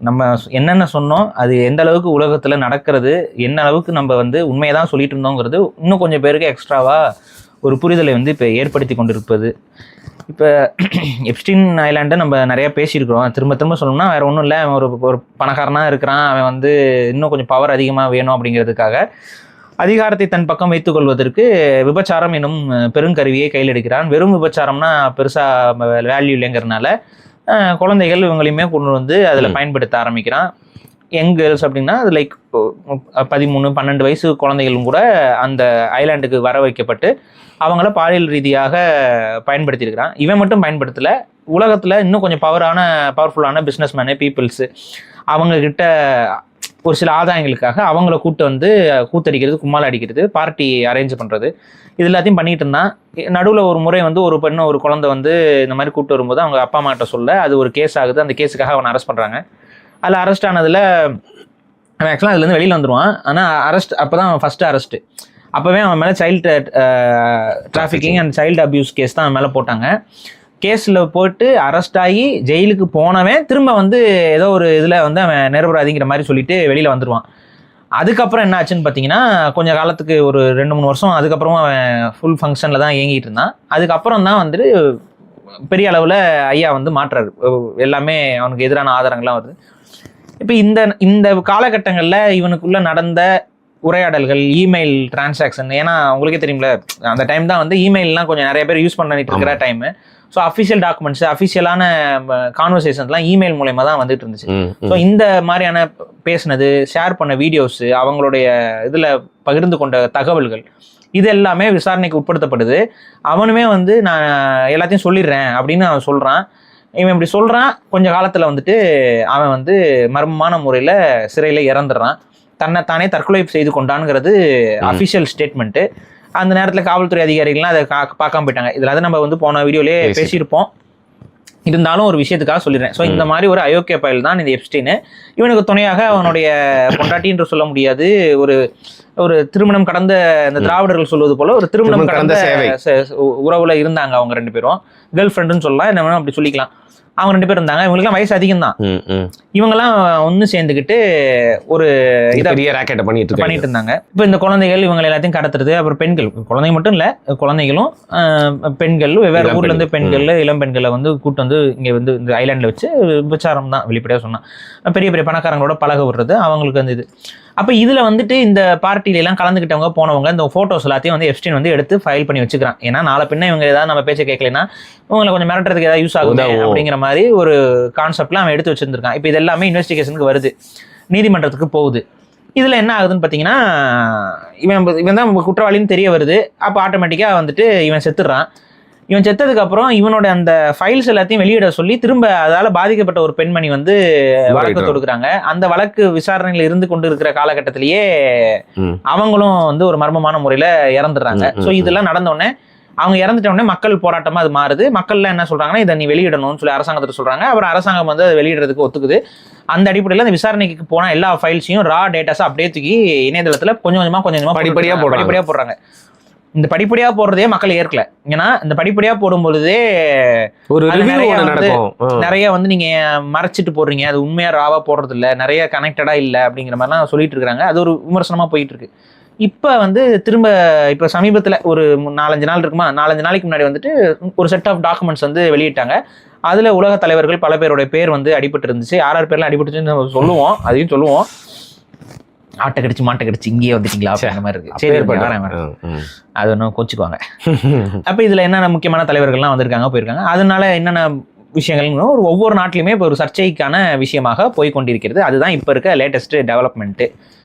நம்ம என்னென்ன சொன்னோம் அது எந்த அளவுக்கு உலகத்தில் நடக்கிறது, என்ன அளவுக்கு நம்ம வந்து உண்மையை தான் சொல்லிட்டு இருந்தோங்கிறது இன்னும் கொஞ்சம் பேருக்கு எக்ஸ்ட்ராவாக ஒரு புரிதலை வந்து இப்போ ஏற்படுத்தி கொண்டிருப்பது. இப்போ எப்ஸ்டீன் ஐலாண்டை நம்ம நிறையா பேசியிருக்கிறோம். திரும்ப திரும்ப சொல்லணும்னா வேறு ஒன்றும் இல்லை, அவன் ஒரு பணக்காரனாக இருக்கிறான், அவன் வந்து இன்னும் கொஞ்சம் பவர் அதிகமாக வேணும் அப்படிங்கிறதுக்காக அதிகாரத்தை தன் பக்கம் வைத்துக் கொள்வதற்கு விபச்சாரம் என்னும் பெருங்கருவியை கையில் எடுக்கிறான். வெறும் விபச்சாரம்னா பெருசாக வேல்யூ இல்லைங்கிறதுனால குழந்தைகள் இவங்களையுமே கொண்டு வந்து அதில் பயன்படுத்த ஆரம்பிக்கிறான். யங் கேர்ள்ஸ் அப்படின்னா அது லைக் 13-12 வயசு குழந்தைகளும் கூட அந்த ஐலாண்டுக்கு வர வைக்கப்பட்டு அவங்கள பாலியல் ரீதியாக பயன்படுத்தியிருக்கிறான். இவன் மட்டும் பயன்படுத்தலை, உலகத்தில் இன்னும் கொஞ்சம் பவர்ஃபுல்லான பிஸ்னஸ் மேனு பீப்புள்ஸு அவங்கக்கிட்ட ஒரு சில ஆதாயங்களுக்காக அவங்கள வந்து கூத்தடிக்கிறது, கும்மால் அடிக்கிறது, பார்ட்டி அரேஞ்ச் பண்ணுறது, இது எல்லாத்தையும் பண்ணிகிட்டு இருந்தான். நடுவில் ஒரு முறை வந்து ஒரு பெண்ணு ஒரு குழந்தை வந்து இந்த மாதிரி கூப்பிட்டு வரும்போது அவங்க அப்பா அம்மாட்ட சொல்ல அது ஒரு கேஸ் ஆகுது. அந்த கேஸுக்காக அவனை அரெஸ்ட் பண்ணுறாங்க. அதில் அரெஸ்ட் ஆனதில் அவன் ஆக்சுவலாக அதுலேருந்து வெளியில் வந்துடுவான். ஆனால் அரெஸ்ட் அப்போ தான் அவன் ஃபஸ்ட்டு அரெஸ்ட்டு. அப்போவே அவன் மேலே child trafficking and child abuse case தான் அவன் மேலே போட்டாங்க. கேஸில் போட்டு அரெஸ்ட் ஆகி ஜெயிலுக்கு போனவன் திரும்ப வந்து ஏதோ ஒரு இதில் வந்து அவன் நிரபராதிங்கிற மாதிரி சொல்லிட்டு வெளியில் வந்துடுவான். அதுக்கப்புறம் என்ன ஆச்சுன்னு பார்த்தீங்கன்னா கொஞ்சம் காலத்துக்கு ஒரு 2-3 வருஷம் அதுக்கப்புறமா அவன் ஃபுல் ஃபங்க்ஷனில் தான் இயங்கிட்டு இருந்தான். அதுக்கப்புறம் தான் வந்துட்டு பெரிய அளவில் ஐயா வந்து மாற்றுறாரு, எல்லாமே அவனுக்கு எதிரான ஆதாரங்கள்லாம் வருது. இப்போ இந்த காலகட்டங்களில் இவனுக்குள்ளே நடந்த உரையாடல்கள், இமெயில் டிரான்சாக்ஷன், ஏன்னா உங்களுக்கே தெரியும்ல அந்த டைம் தான் வந்து இமெயிலெலாம் கொஞ்சம் நிறைய பேர் யூஸ் பண்ணிட்டு இருக்கிற டைமு. ஸோ அஃபிஷியல் டாக்குமெண்ட்ஸ், அஃபிஷியலான கான்வர்சேஷன்ஸ்லாம் இமெயில் மூலயமா தான் வந்துட்டு இருந்துச்சு. ஸோ இந்த மாதிரியான பேசினது, ஷேர் பண்ண வீடியோஸு, அவங்களுடைய இதில் பகிர்ந்து கொண்ட தகவல்கள், இது எல்லாமே விசாரணைக்கு உட்படுத்தப்படுது. அவனுமே வந்து நான் எல்லாத்தையும் சொல்லிடுறேன் அப்படின்னு அவன் சொல்கிறான். இவன் இப்படி சொல்கிறான். கொஞ்சம் காலத்தில் வந்துட்டு அவன் வந்து மர்மமான முறையில் சிறையில் இறந்துடுறான். தன்னைத்தானே தற்கொலை செய்து கொண்டான்ங்கிறது அஃபிஷியல் ஸ்டேட்மெண்ட்டு. அந்த நேரத்தில் காவல்துறை அதிகாரிகள்லாம் அதை பார்க்காம போயிட்டாங்க. இதில் அதை நம்ம வந்து போன வீடியோலேயே பேசியிருப்போம். இருந்தாலும் ஒரு விஷயத்துக்காக சொல்லிடுறேன். ஸோ இந்த மாதிரி ஒரு அயோக்கிய பயல் தான் இந்த எப்ஸ்டீனு. இவனுக்கு துணையாக அவனுடைய பொண்டாட்டி என்று சொல்ல முடியாது, ஒரு திருமணம் கடந்த இந்த திராவிடர்கள் சொல்வது போல ஒரு திருமணம் கடந்த உறவுல இருந்தாங்க அவங்க 2 பேரும். கேர்ள் ஃப்ரெண்டுன்னு சொல்லலாம், என்ன வேணும் அப்படி சொல்லிக்கலாம். அவங்க 2 பேர் இருந்தாங்க. இவங்களுக்குலாம் வயசு அதிகம் தான். இவங்கெல்லாம் ஒன்று சேர்ந்துக்கிட்டு ஒரு பெரிய ராக்கெட்டை பண்ணிட்டு இருந்தாங்க. இப்போ இந்த குழந்தைகள் இவங்க எல்லாத்தையும் கடத்துறது, அப்புறம் பெண்கள், குழந்தைங்க மட்டும் இல்லை, குழந்தைகளும் பெண்கள், வெவ்வேறு ஊர்ல இருந்து பெண்கள், இளம் பெண்களை வந்து கூட்டு வந்து இங்கே வந்து இந்த ஐலாண்டில் வச்சு விபச்சாரம் தான் வெளிப்படையாக சொன்னான். பெரிய பெரிய பணக்காரங்களோட பழக விடுறது அவங்களுக்கு வந்து இது. அப்போ இதில் வந்துட்டு இந்த பார்ட்டியிலாம் கலந்துக்கிட்டவங்க போனவங்க இந்த ஃபோட்டோஸ் எல்லாத்தையும் வந்து எப்ஸ்டீன் வந்து எடுத்து ஃபைல் பண்ணி வச்சுக்கிறான். ஏன்னா நாளை பின்ன இவங்க ஏதாவது நம்ம பேச்சை கேட்கலைன்னா இவங்களை கொஞ்சம் மிரட்டுறதுக்கு ஏதாவது யூஸ் ஆகுது அப்படிங்கிற மாதிரி ஒரு கான்செப்ட்ல அவன் எடுத்து வச்சிருந்திருக்கான். இப்போ இது எல்லாமே இன்வெஸ்டிகேஷனுக்கு வருது, நீதிமன்றத்துக்கு போகுது. இதில் என்ன ஆகுதுன்னு பார்த்தீங்கன்னா இவன் தான் குற்றவாளின்னு தெரிய வருது. அப்போ ஆட்டோமேட்டிக்காக வந்துட்டு இவன் செத்துடுறான். இவன் செத்ததுக்கப்புறம் இவனோட அந்த ஃபைல்ஸ் எல்லாத்தையும் வெளியிட சொல்லி திரும்ப அதால் பாதிக்கப்பட்ட ஒரு பெண்மணி வந்து வழக்கு தொடுக்கிறாங்க. அந்த வழக்கு விசாரணையில் இருந்து கொண்டு இருக்கிற காலகட்டத்திலேயே அவங்களும் வந்து ஒரு மர்மமான முறையில் இறந்துடுறாங்க. ஸோ இதெல்லாம் நடந்தோடனே அவங்க இறந்துட்டோடனே மக்கள் போராட்டமாக அது மாறுது. மக்கள்லாம் என்ன சொல்கிறாங்கன்னா இதை நீ வெளியிடணும்னு சொல்லி அரசாங்கத்தில் சொல்கிறாங்க. அப்புறம் அரசாங்கம் வந்து அதை வெளியிடுறதுக்கு ஒத்துக்குது. அந்த அடிப்படையில் அந்த விசாரணைக்கு போன எல்லா ஃபைல்ஸையும் ரா டேட்டாஸை அப்படியே தூக்கி இணையதளத்தில் கொஞ்சம் கொஞ்சமாக படிப்படியாக போடுறாங்க. இந்த படிப்படியாக போடுறதே மக்கள் ஏற்கல. ஏன்னா இந்த படிப்படியாக போடும் பொழுதே ஒரு நிறைய வந்து நீங்க மறைச்சிட்டு போடுறீங்க, அது உண்மையா ராவா போடுறது இல்லை, நிறைய கனெக்டடா இல்லை அப்படிங்கிற மாதிரிலாம் சொல்லிட்டு இருக்காங்க. அது ஒரு விமர்சனமா போயிட்டு இருக்கு. இப்போ வந்து திரும்ப இப்போ சமீபத்தில் ஒரு 4-5 நாள் இருக்குமா, 4-5 நாளைக்கு முன்னாடி வந்துட்டு ஒரு செட் ஆஃப் டாக்குமெண்ட்ஸ் வந்து வெளியிட்டாங்க. அதில் உலக தலைவர்கள் பல பேருடைய பேர் வந்து அடிபட்டு இருந்துச்சு. யார் பேர்லாம் அடிபட்டுச்சுன்னு சொல்லுவோம், அதையும் சொல்லுவோம். ஆட்டை கடிச்சு மாட்டை கடிச்சு இங்கேயே வந்துட்டீங்களா அப்படிங்கிற மாதிரி இருக்கு. சரி, அது ஒன்றும் கோச்சுக்குவாங்க. அப்போ இதில் என்னென்ன முக்கியமான தலைவர்கள்லாம் வந்திருக்காங்க, போயிருக்காங்க. அதனால என்னென்ன விஷயங்கள்னு ஒவ்வொரு நாட்டிலையுமே இப்போ ஒரு சர்ச்சைக்கான விஷயமாக போய் கொண்டிருக்கிறது. அதுதான் இப்போ இருக்க லேட்டஸ்ட் டெவலப்மெண்ட்டு.